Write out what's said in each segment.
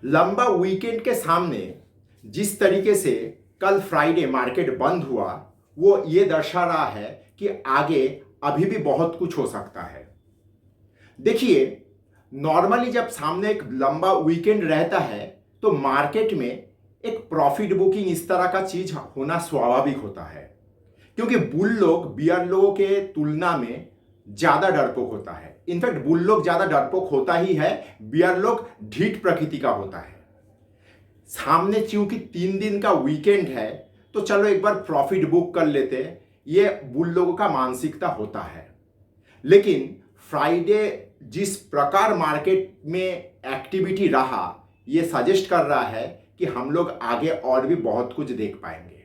लंबा वीकेंड के सामने जिस तरीके से कल फ्राइडे मार्केट बंद हुआ वो ये दर्शा रहा है कि आगे अभी भी बहुत कुछ हो सकता है। देखिए, नॉर्मली जब सामने एक लंबा वीकेंड रहता है तो मार्केट में एक प्रॉफिट बुकिंग इस तरह का चीज होना स्वाभाविक होता है, क्योंकि बुल लोग बियर लोगों के तुलना में ज्यादा डरपोक होता है। इनफैक्ट बुल लोग ज्यादा डरपोक होता ही है, बियर लोग ढीठ प्रकृति का होता है। सामने चूंकि 3 दिन का वीकेंड है तो चलो एक बार प्रॉफिट बुक कर लेते, ये बुल लोगों का मानसिकता होता है। लेकिन फ्राइडे जिस प्रकार मार्केट में एक्टिविटी रहा, ये सजेस्ट कर रहा है कि हम लोग आगे और भी बहुत कुछ देख पाएंगे।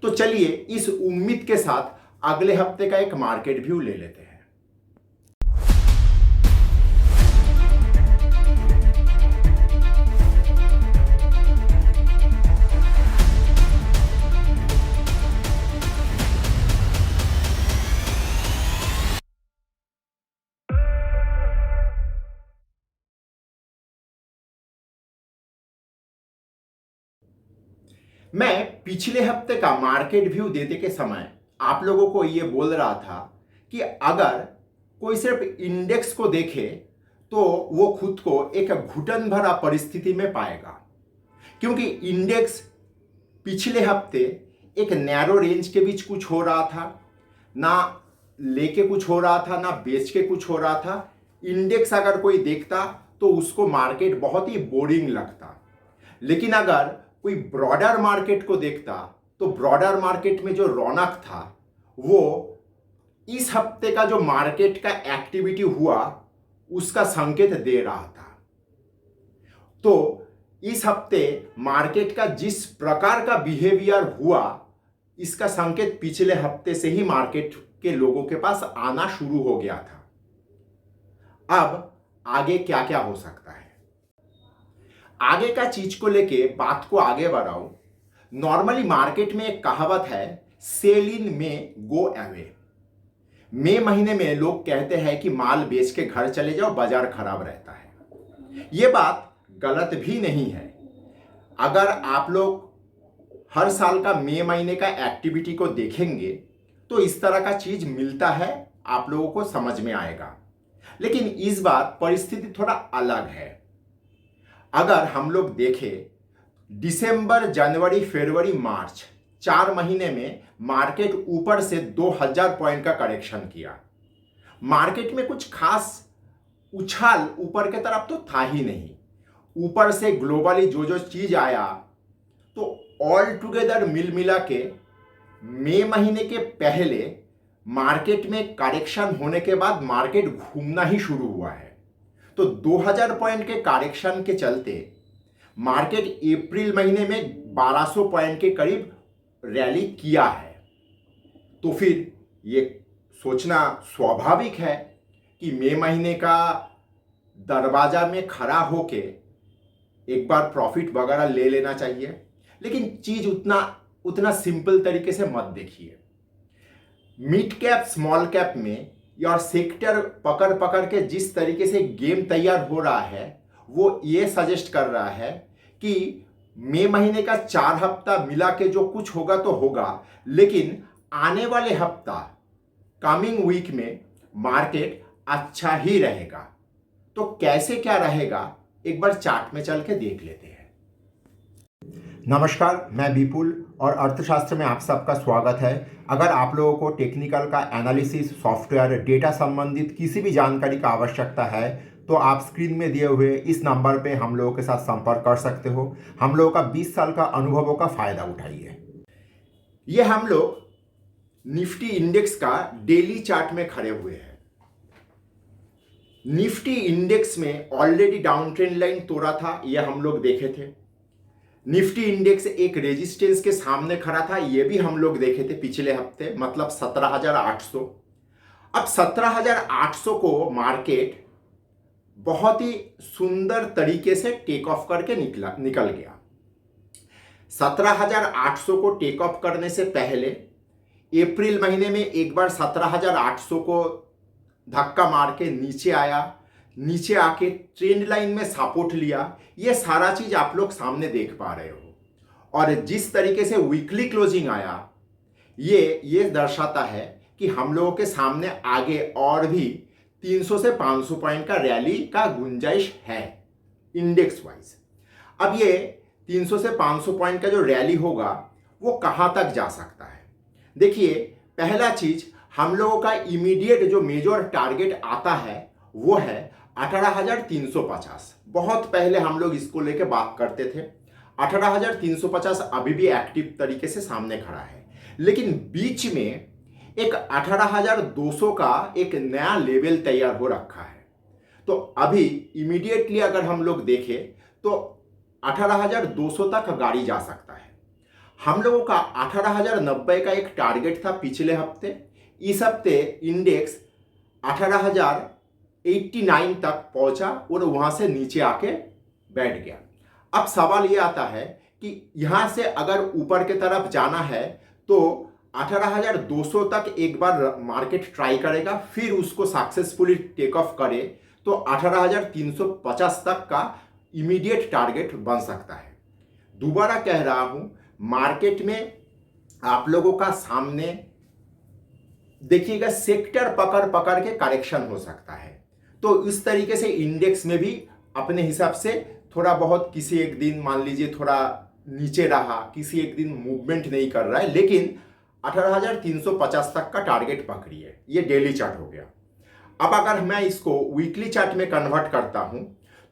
तो चलिए इस उम्मीद के साथ अगले हफ्ते का एक मार्केट व्यू ले लेते हैं। मैं पिछले हफ्ते का मार्केट व्यू देते के समय आप लोगों को यह बोल रहा था कि अगर कोई सिर्फ इंडेक्स को देखे तो वो खुद को एक घुटन भरा परिस्थिति में पाएगा, क्योंकि इंडेक्स पिछले हफ्ते एक नैरो रेंज के बीच कुछ हो रहा था, ना लेके कुछ हो रहा था ना बेच के कुछ हो रहा था। इंडेक्स अगर कोई देखता तो उसको मार्केट बहुत ही बोरिंग लगता, लेकिन अगर कोई ब्रॉडर मार्केट को देखता तो ब्रॉडर मार्केट में जो रौनक था वो इस हफ्ते का जो मार्केट का एक्टिविटी हुआ उसका संकेत दे रहा था। तो इस हफ्ते मार्केट का जिस प्रकार का बिहेवियर हुआ इसका संकेत पिछले हफ्ते से ही मार्केट के लोगों के पास आना शुरू हो गया था। अब आगे क्या क्या हो सकता है, आगे का चीज को लेके बात को आगे बढ़ाऊं। नॉर्मली मार्केट में एक कहावत है, सेल इन मे गो अवे। मई महीने में लोग कहते हैं कि माल बेच के घर चले जाओ, बाजार खराब रहता है। यह बात गलत भी नहीं है। अगर आप लोग हर साल का मई महीने का एक्टिविटी को देखेंगे तो इस तरह का चीज मिलता है, आप लोगों को समझ में आएगा। लेकिन इस बार परिस्थिति थोड़ा अलग है। अगर हम लोग देखें दिसंबर, जनवरी, फरवरी, मार्च 4 महीने में मार्केट ऊपर से 2000 पॉइंट का करेक्शन किया। मार्केट में कुछ खास उछाल ऊपर के तरफ तो था ही नहीं। ऊपर से ग्लोबली जो जो चीज आया तो ऑल टुगेदर मिल मिला के मई महीने के पहले मार्केट में करेक्शन होने के बाद मार्केट घूमना ही शुरू हुआ है। तो 2000 पॉइंट के करेक्शन के चलते मार्केट अप्रैल महीने में 1200 पॉइंट के करीब रैली किया है। तो फिर ये सोचना स्वाभाविक है कि मई महीने का दरवाजा में खड़ा होके एक बार प्रॉफिट वगैरह ले लेना चाहिए। लेकिन चीज उतना सिंपल तरीके से मत देखिए। मिड कैप स्मॉल कैप में और सेक्टर पकड़ पकड़ के जिस तरीके से गेम तैयार हो रहा है वो ये सजेस्ट कर रहा है कि मई महीने का 4 हफ्ता मिला के जो कुछ होगा तो होगा, लेकिन आने वाले हफ्ता कमिंग वीक में मार्केट अच्छा ही रहेगा। तो कैसे क्या रहेगा एक बार चार्ट में चल के देख लेते हैं। नमस्कार, मैं विपुल और अर्थशास्त्र में आप सबका स्वागत है। अगर आप लोगों को टेक्निकल का एनालिसिस, सॉफ्टवेयर, डेटा संबंधित किसी भी जानकारी का आवश्यकता है तो आप स्क्रीन में दिए हुए इस नंबर पे हम लोगों के साथ संपर्क कर सकते हो। हम लोगों का 20 साल का अनुभवों का फायदा उठाइए। ये हम लोग निफ्टी इंडेक्स का डेली चार्ट में खड़े हुए हैं। निफ्टी इंडेक्स में ऑलरेडी डाउन ट्रेंड लाइन तोड़ा था, ये हम लोग देखे थे। निफ्टी इंडेक्स एक रेजिस्टेंस के सामने खड़ा था, ये भी हम लोग देखे थे पिछले हफ्ते, मतलब 17,800। अब 17,800 को मार्केट बहुत ही सुंदर तरीके से टेक ऑफ करके निकल गया। 17,800 को टेक ऑफ करने से पहले अप्रैल महीने में एक बार 17,800 को धक्का मार के नीचे आया, नीचे आके ट्रेंड लाइन में सपोर्ट लिया, ये सारा चीज आप लोग सामने देख पा रहे हो। और जिस तरीके से वीकली क्लोजिंग आया, ये दर्शाता है कि हम लोगों के सामने आगे और भी 300 से 500 पॉइंट का रैली का गुंजाइश है इंडेक्स वाइज। अब ये 300 से 500 पॉइंट का जो रैली होगा वो कहाँ तक जा सकता है? देखिए, पहला चीज हम लोगों का इमीडिएट जो मेजर टारगेट आता है वो है 18,350। बहुत पहले हम लोग इसको लेके बात करते थे। 18,350 अभी भी एक्टिव तरीके से सामने खड़ा है, लेकिन बीच में एक 18,200 का एक नया लेवल तैयार हो रखा है। तो अभी इमीडिएटली अगर हम लोग देखें तो 18,200 तक गाड़ी जा सकता है। हम लोगों का 18,090 का एक टारगेट था पिछले हफ्ते। इस हफ्ते इंडेक्स 18,089 तक पहुंचा और वहां से नीचे आके बैठ गया। अब सवाल ये आता है कि यहां से अगर ऊपर की तरफ जाना है तो 18,200 तक एक बार मार्केट ट्राई करेगा, फिर उसको सक्सेसफुली टेक ऑफ करे तो 18,350 तक का इमीडिएट टारगेट बन सकता है। दोबारा कह रहा हूं, मार्केट में आप लोगों का सामने देखिएगा सेक्टर पकड़ पकड़ के करेक्शन हो सकता है। तो इस तरीके से इंडेक्स में भी अपने हिसाब से थोड़ा बहुत, किसी एक दिन मान लीजिए थोड़ा नीचे रहा, किसी एक दिन मूवमेंट नहीं कर रहा है, लेकिन 18,350 तक का टारगेट पकड़िए। ये डेली चार्ट हो गया। अब अगर मैं इसको वीकली चार्ट में कन्वर्ट करता हूं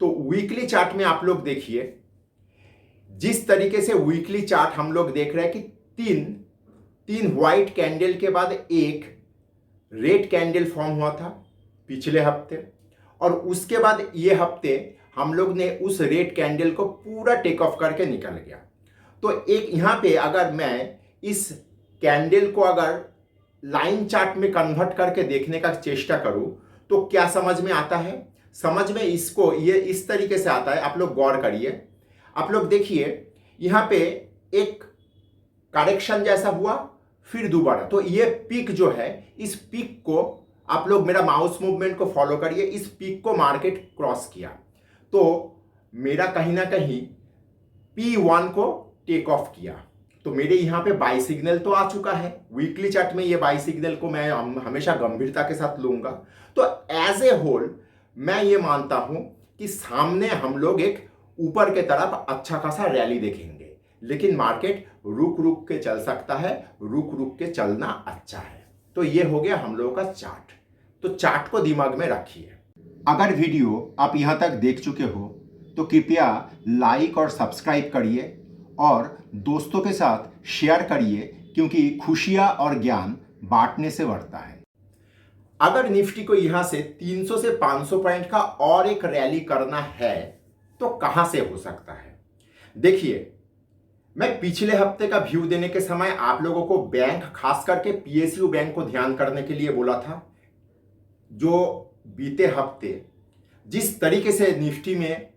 तो वीकली चार्ट में आप लोग देखिए, जिस तरीके से वीकली चार्ट हम लोग देख रहे हैं कि तीन व्हाइट कैंडल के बाद एक रेड कैंडल फॉर्म हुआ था पिछले हफ्ते, और उसके बाद ये हफ्ते हम लोग ने उस रेड कैंडल को पूरा टेक ऑफ करके निकल गया। तो एक यहाँ पे अगर मैं इस कैंडल को अगर लाइन चार्ट में कन्वर्ट करके देखने का चेष्टा करूं तो क्या समझ में आता है? समझ में इसको ये इस तरीके से आता है। आप लोग गौर करिए, आप लोग देखिए, यहाँ पे एक करेक्शन जैसा हुआ, फिर दोबारा। तो ये पीक जो है, इस पीक को आप लोग मेरा माउस मूवमेंट को फॉलो करिए, इस पीक को मार्केट क्रॉस किया तो मेरा कहीं ना कहीं P1 को टेक ऑफ किया। तो मेरे यहाँ पे बाई सिग्नल तो आ चुका है। वीकली चार्ट में ये बाई सिग्नल को मैं हमेशा गंभीरता के साथ लूंगा। तो एज ए होल मैं ये मानता हूं कि सामने हम लोग एक ऊपर के तरफ अच्छा खासा रैली देखेंगे, लेकिन मार्केट रुक रुक के चल सकता है, रुक रुक के चलना अच्छा है। तो ये हो गया हम लोगों का चार्ट। तो चार्ट को दिमाग में रखिए। अगर वीडियो आप यहाँ तक देख चुके हो तो कृपया लाइक और सब्सक्राइब करिए और दोस्तों के साथ शेयर करिए, क्योंकि खुशियां और ज्ञान बांटने से बढ़ता है। अगर निफ्टी को यहां से 300 से 500 पॉइंट का और एक रैली करना है तो कहां से हो सकता है? देखिए, मैं पिछले हफ्ते का व्यू देने के समय आप लोगों को बैंक, खास करके पीएसयू बैंक को ध्यान करने के लिए बोला था। जो बीते हफ्ते जिस तरीके से निफ्टी में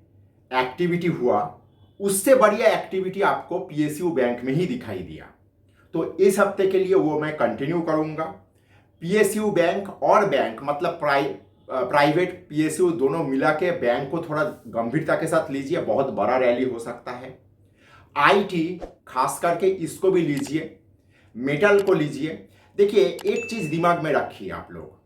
एक्टिविटी हुआ, उससे बढ़िया एक्टिविटी आपको पीएसयू बैंक में ही दिखाई दिया। तो इस हफ्ते के लिए वो मैं कंटिन्यू करूंगा। पीएसयू बैंक और बैंक मतलब प्राइवेट पीएसयू दोनों मिला के बैंक को थोड़ा गंभीरता के साथ लीजिए, बहुत बड़ा रैली हो सकता है। आईटी खास करके इसको भी लीजिए, मेटल को लीजिए। देखिए, एक चीज दिमाग में रखिए आप लोग,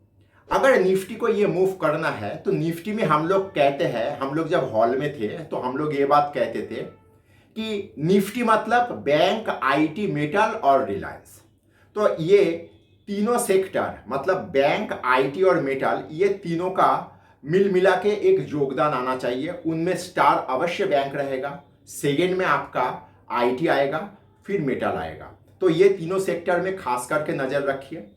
अगर निफ्टी को ये मूव करना है तो निफ्टी में हम लोग कहते हैं, हम लोग जब हॉल में थे तो हम लोग ये बात कहते थे कि निफ्टी मतलब बैंक, आईटी, मेटल और रिलायंस। तो ये तीनों सेक्टर मतलब बैंक, आईटी और मेटल, ये तीनों का मिल मिला के एक योगदान आना चाहिए। उनमें स्टार अवश्य बैंक रहेगा, सेकेंड में आपका आईटी आएगा, फिर मेटल आएगा। तो ये तीनों सेक्टर में खास करके नजर रखिए।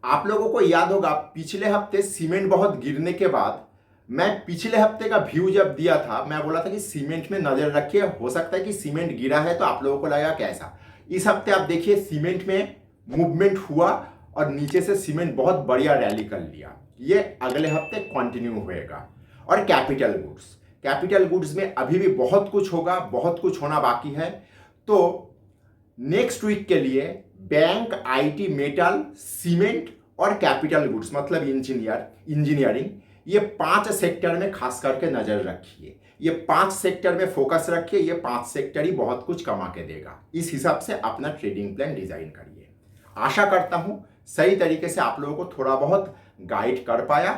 आप लोगों को याद होगा पिछले हफ्ते सीमेंट बहुत गिरने के बाद मैं पिछले हफ्ते का व्यू जब दिया था, मैं बोला था कि सीमेंट में नजर रखिए, हो सकता है कि सीमेंट गिरा है तो आप लोगों को लगेगा कैसा। इस हफ्ते आप देखिए सीमेंट में मूवमेंट हुआ और नीचे से सीमेंट बहुत बढ़िया रैली कर लिया। ये अगले हफ्ते कंटिन्यू होएगा। और कैपिटल गुड्स में अभी भी बहुत कुछ होगा, बहुत कुछ होना बाकी है। तो नेक्स्ट वीक के लिए बैंक, आईटी, मेटल, सीमेंट और कैपिटल गुड्स मतलब इंजीनियरिंग, ये 5 सेक्टर में खास करके नजर रखिए, ये 5 सेक्टर में फोकस रखिए, ये 5 सेक्टर ही बहुत कुछ कमा के देगा। इस हिसाब से अपना ट्रेडिंग प्लान डिजाइन करिए। आशा करता हूं सही तरीके से आप लोगों को थोड़ा बहुत गाइड कर पाया।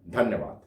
धन्यवाद।